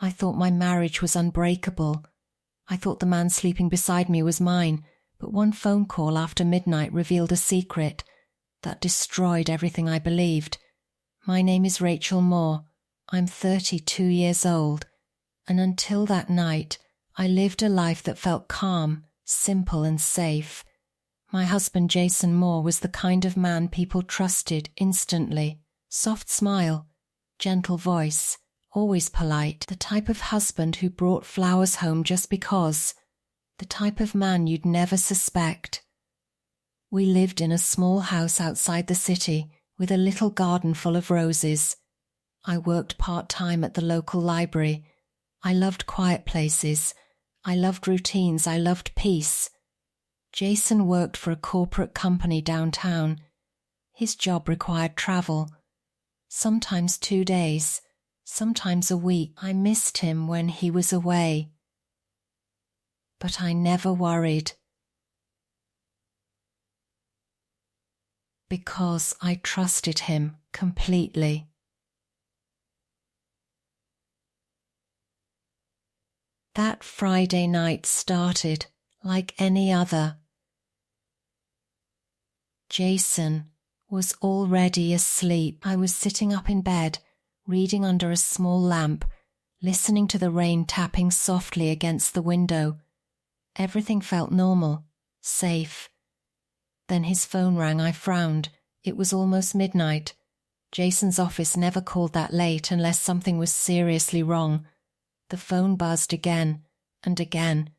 I thought my marriage was unbreakable. I thought the man sleeping beside me was mine, but one phone call after midnight revealed a secret that destroyed everything I believed. My name is Rachel Moore. I'm 32 years old, and until that night, I lived a life that felt calm, simple and safe. My husband Jason Moore was the kind of man people trusted instantly. Soft smile, gentle voice, always polite, the type of husband who brought flowers home just because, the type of man you'd never suspect. We lived in a small house outside the city with a little garden full of roses. I worked part-time at the local library. I loved quiet places. I loved routines. I loved peace. Jason worked for a corporate company downtown. His job required travel. Sometimes 2 days, sometimes a week. I missed him when he was away. But I never worried. Because I trusted him completely. That Friday night started like any other. Jason was already asleep. I was sitting up in bed, reading under a small lamp, listening to the rain tapping softly against the window. Everything felt normal, safe. Then his phone rang. I frowned. It was almost midnight. Jason's office never called that late unless something was seriously wrong. The phone buzzed again and again.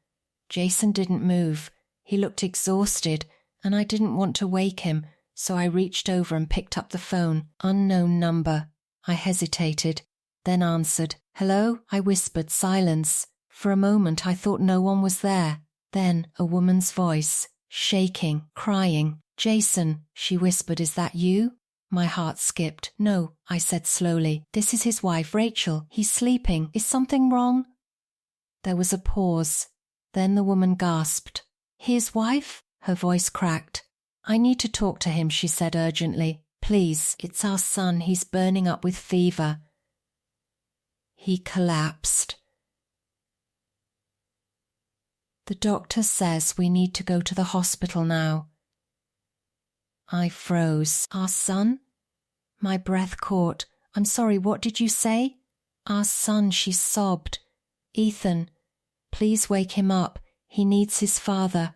Jason didn't move. He looked exhausted, and I didn't want to wake him, so I reached over and picked up the phone. Unknown number. I hesitated, then answered. Hello? I whispered. Silence. For a moment I thought no one was there. Then a woman's voice, shaking, crying. Jason, she whispered, is that you? My heart skipped. No, I said slowly. This is his wife, Rachel. He's sleeping. Is something wrong? There was a pause. Then the woman gasped. His wife? Her voice cracked. I need to talk to him, she said urgently. Please, it's our son. He's burning up with fever. He collapsed. The doctor says we need to go to the hospital now. I froze. Our son? My breath caught. I'm sorry, what did you say? Our son, she sobbed. Ethan, please wake him up. He needs his father.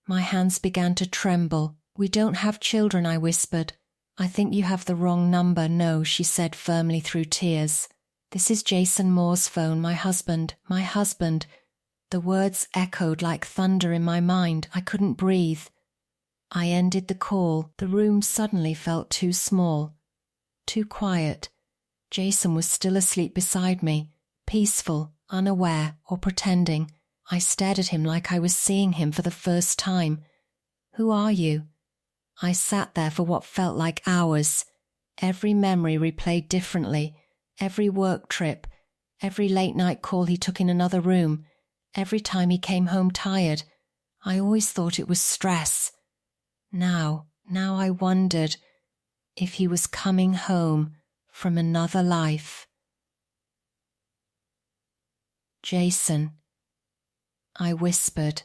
My hands began to tremble. We don't have children, I whispered. I think you have the wrong number. No, she said firmly through tears. This is Jason Moore's phone, my husband, my husband. The words echoed like thunder in my mind. I couldn't breathe. I ended the call. The room suddenly felt too small, too quiet. Jason was still asleep beside me, peaceful, unaware, or pretending. I stared at him like I was seeing him for the first time. Who are you? I sat there for what felt like hours. Every memory replayed differently. Every work trip, every late-night call he took in another room, every time he came home tired. I always thought it was stress. Now I wondered if he was coming home from another life. Jason, I whispered.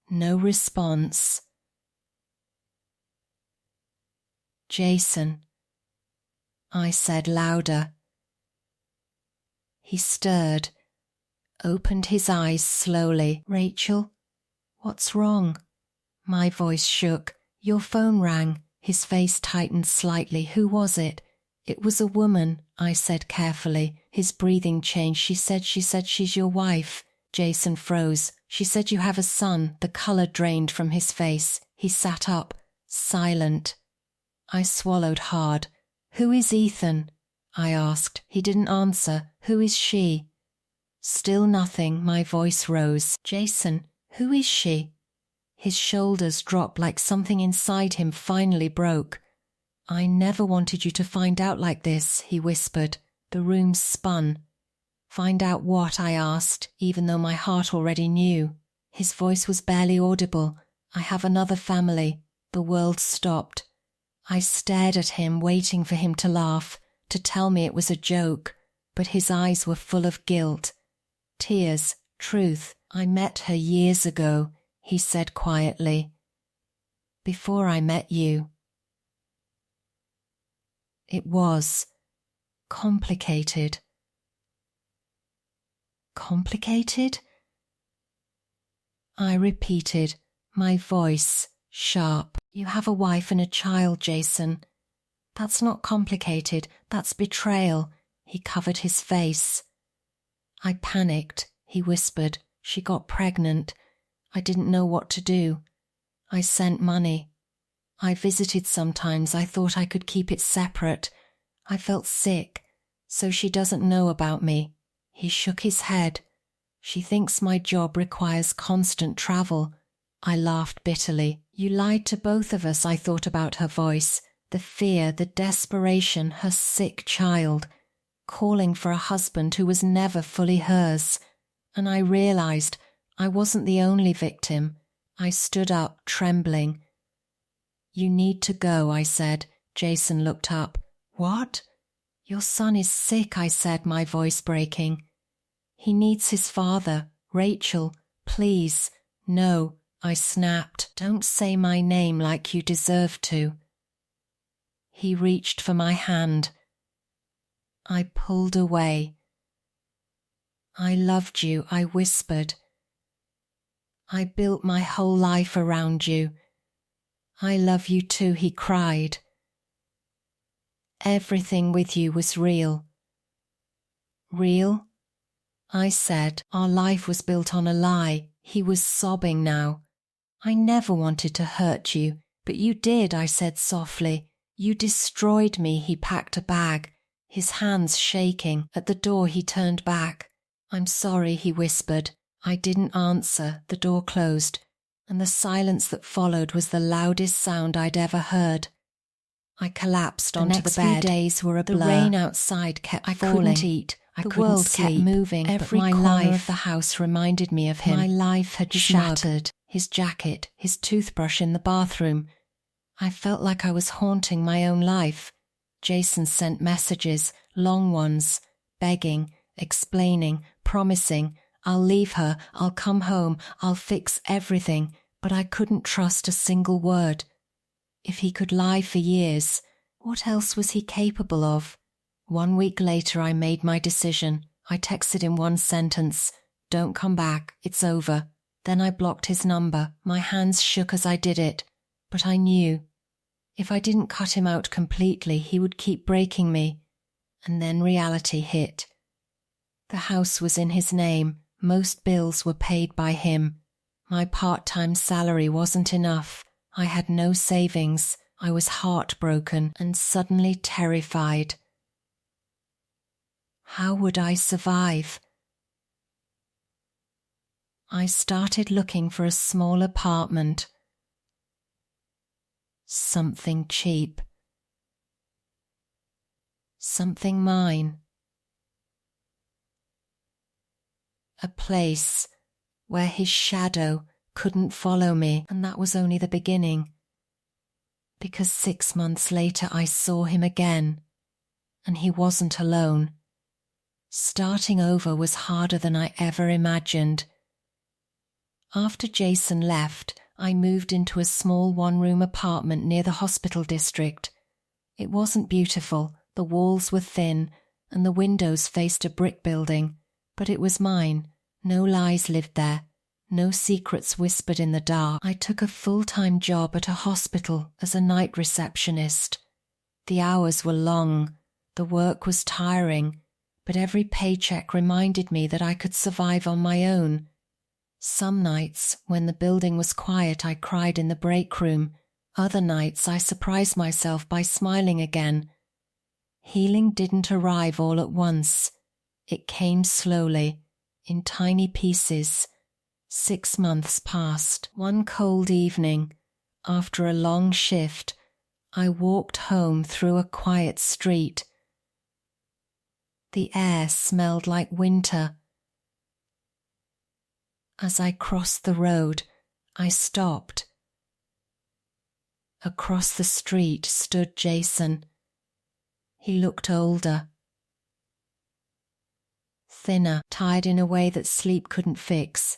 No response. Jason, I said louder. He stirred, opened his eyes slowly. Rachel, what's wrong? My voice shook. Your phone rang. His face tightened slightly. Who was it? It was a woman, I said carefully. His breathing changed. She said she's your wife. Jason froze. She said you have a son. The colour drained from his face. He sat up, silent. I swallowed hard. Who is Ethan? I asked. He didn't answer. Who is she? Still nothing. My voice rose. Jason, who is she? His shoulders dropped like something inside him finally broke. I never wanted you to find out like this, he whispered. The room spun. Find out what? I asked, even though my heart already knew. His voice was barely audible. I have another family. The world stopped. I stared at him, waiting for him to laugh, to tell me it was a joke, but his eyes were full of guilt. Tears, truth. I met her years ago, he said quietly. Before I met you. It was complicated. Complicated? I repeated, my voice sharp. You have a wife and a child, Jason. That's not complicated, that's betrayal. He covered his face. I panicked, he whispered. She got pregnant. I didn't know what to do. I sent money. I visited sometimes. I thought I could keep it separate. I felt sick, so she doesn't know about me. He shook his head. She thinks my job requires constant travel. I laughed bitterly. You lied to both of us, I thought about her voice. The fear, the desperation, her sick child, calling for a husband who was never fully hers. And I realized I wasn't the only victim. I stood up, trembling. You need to go, I said. Jason looked up. What? Your son is sick, I said, my voice breaking. He needs his father. Rachel, please. No, I snapped. Don't say my name like you deserve to. He reached for my hand. I pulled away. I loved you, I whispered. I built my whole life around you. I love you too, he cried. Everything with you was real. Real? I said. Our life was built on a lie. He was sobbing now. I never wanted to hurt you, but you did, I said softly. You destroyed me, he packed a bag, his hands shaking. At the door he turned back. I'm sorry, he whispered. I didn't answer. The door closed, and the silence that followed was the loudest sound I'd ever heard. I collapsed onto the bed. The next few days were a blur. The rain outside kept falling. I couldn't eat. I couldn't sleep. The world kept moving. Every corner of the house reminded me of him. My life had shattered. His jacket, his toothbrush in the bathroom. I felt like I was haunting my own life. Jason sent messages, long ones, begging, explaining, promising, I'll leave her, I'll come home, I'll fix everything, but I couldn't trust a single word. If he could lie for years, what else was he capable of? 1 week later I made my decision. I texted him one sentence, don't come back, it's over. Then I blocked his number. My hands shook as I did it, but I knew. If I didn't cut him out completely, he would keep breaking me. And then reality hit. The house was in his name. Most bills were paid by him. My part-time salary wasn't enough. I had no savings. I was heartbroken and suddenly terrified. How would I survive? I started looking for a small apartment. Something cheap. Something mine. A place where his shadow couldn't follow me, and that was only the beginning. Because 6 months later I saw him again, and he wasn't alone. Starting over was harder than I ever imagined. After Jason left, I moved into a small one-room apartment near the hospital district. It wasn't beautiful, the walls were thin, and the windows faced a brick building, but it was mine. No lies lived there, no secrets whispered in the dark. I took a full-time job at a hospital as a night receptionist. The hours were long, the work was tiring, but every paycheck reminded me that I could survive on my own. Some nights, when the building was quiet, I cried in the break room. Other nights, I surprised myself by smiling again. Healing didn't arrive all at once. It came slowly, in tiny pieces. 6 months passed. One cold evening, after a long shift, I walked home through a quiet street. The air smelled like winter. As I crossed the road, I stopped. Across the street stood Jason. He looked older. thinner, tired in a way that sleep couldn't fix.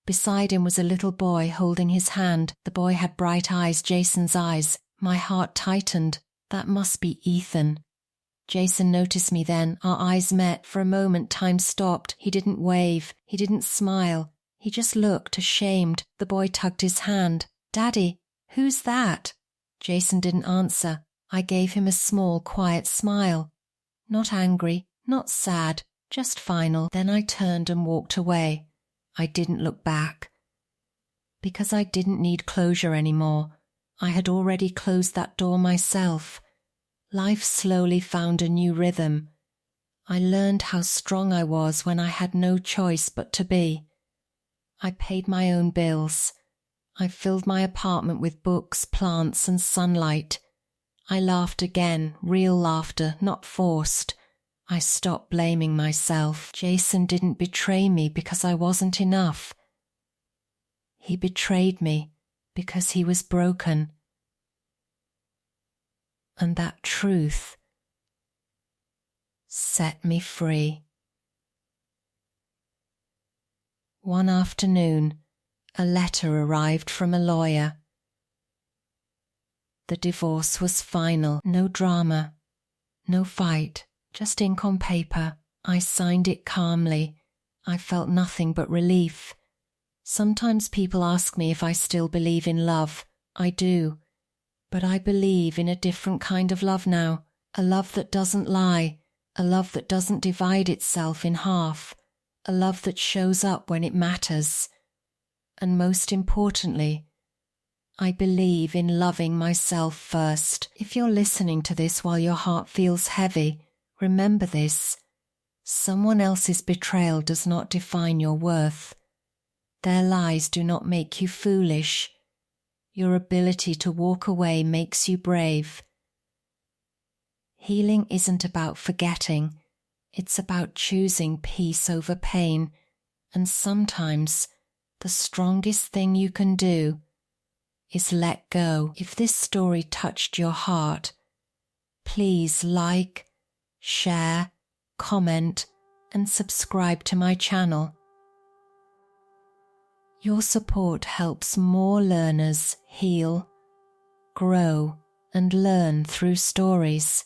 Beside him was a little boy holding his hand. The boy had bright eyes, Jason's eyes. My heart tightened. That must be Ethan. Jason noticed me then. Our eyes met. For a moment, time stopped. He didn't wave. He didn't smile. He just looked, ashamed. The boy tugged his hand. "Daddy, who's that?" Jason didn't answer. I gave him a small, quiet smile. Not angry, not sad, just final. Then I turned and walked away. I didn't look back. Because I didn't need closure anymore. I had already closed that door myself. Life slowly found a new rhythm. I learned how strong I was when I had no choice but to be. I paid my own bills. I filled my apartment with books, plants, and sunlight. I laughed again, real laughter, not forced. I stopped blaming myself. Jason didn't betray me because I wasn't enough. He betrayed me because he was broken. And that truth set me free. One afternoon, a letter arrived from a lawyer. The divorce was final. No drama, no fight, just ink on paper. I signed it calmly. I felt nothing but relief. Sometimes people ask me if I still believe in love. I do. But I believe in a different kind of love now. A love that doesn't lie. A love that doesn't divide itself in half. A love that shows up when it matters. And most importantly, I believe in loving myself first. If you're listening to this while your heart feels heavy, remember this. Someone else's betrayal does not define your worth. Their lies do not make you foolish. Your ability to walk away makes you brave. Healing isn't about forgetting. It's about choosing peace over pain. And sometimes the strongest thing you can do is let go. If this story touched your heart, please like, share, comment, and subscribe to my channel. Your support helps more learners heal, grow, and learn through stories.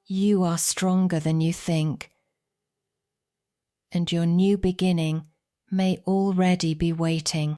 You are stronger than you think, and your new beginning may already be waiting.